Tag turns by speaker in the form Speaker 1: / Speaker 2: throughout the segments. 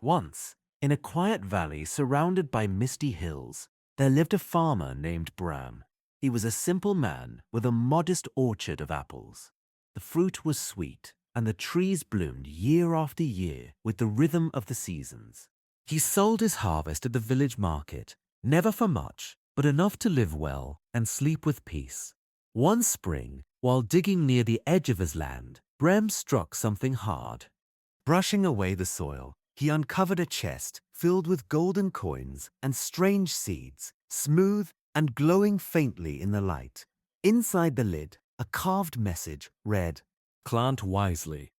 Speaker 1: Once, in a quiet valley surrounded by misty hills, there lived a farmer named Bram. He was a simple man with a modest orchard of apples. The fruit was sweet, and the trees bloomed year after year with the rhythm of the seasons. He sold his harvest at the village market, never for much, but enough to live well and sleep with peace. One spring, while digging near the edge of his land, Bram struck something hard. Brushing away the soil, he uncovered a chest filled with golden coins and strange seeds, smooth and glowing faintly in the light. Inside the lid, a carved message read, "Plant wisely,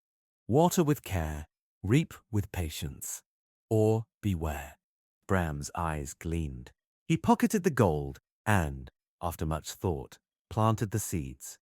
Speaker 1: water with care, reap with patience, or beware." Bram's eyes gleamed. He pocketed the gold and, after much thought, planted the seeds.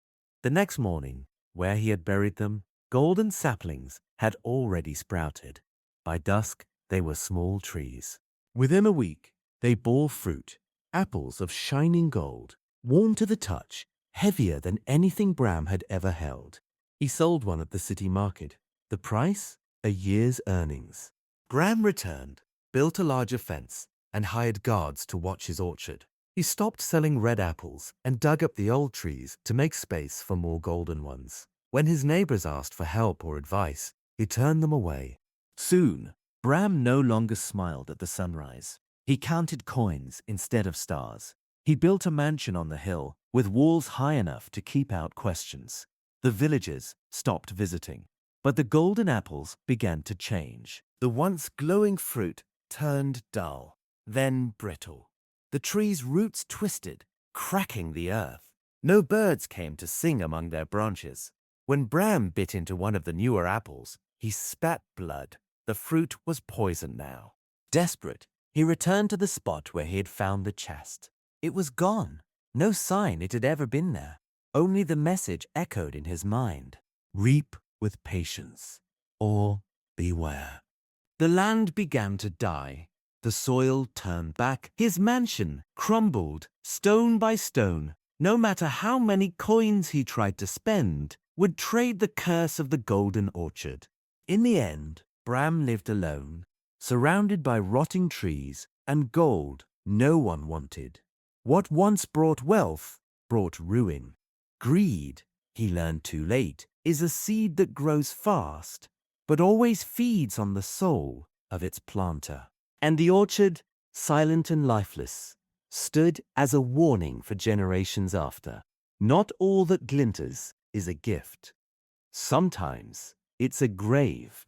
Speaker 1: The next morning, where he had buried them, golden saplings had already sprouted. By dusk, they were small trees. Within a week, they bore fruit, apples of shining gold, warm to the touch, heavier than anything Bram had ever held. He sold one at the city market. The price? A year's earnings. Bram returned, built a larger fence, and hired guards to watch his orchard. He stopped selling red apples and dug up the old trees to make space for more golden ones. When his neighbors asked for help or advice, he turned them away. Soon, Bram no longer smiled at the sunrise. He counted coins instead of stars. He built a mansion on the hill with walls high enough to keep out questions. The villagers stopped visiting, but the golden apples began to change. The once glowing fruit turned dull, then brittle. The tree's roots twisted, cracking the earth. No birds came to sing among their branches. When Bram bit into one of the newer apples, he spat blood. The fruit was poisoned now. Desperate, he returned to the spot where he had found the chest. It was gone. No sign it had ever been there. Only the message echoed in his mind. Reap with patience, or beware. The land began to die. The soil turned back. His mansion crumbled, stone by stone. No matter how many coins he tried to spend, would trade the curse of the golden orchard. In the end, Bram lived alone, surrounded by rotting trees and gold no one wanted. What once brought wealth brought ruin. Greed, he learned too late, is a seed that grows fast, but always feeds on the soul of its planter. And the orchard, silent and lifeless, stood as a warning for generations after. Not all that glitters is a gift. Sometimes it's a grave.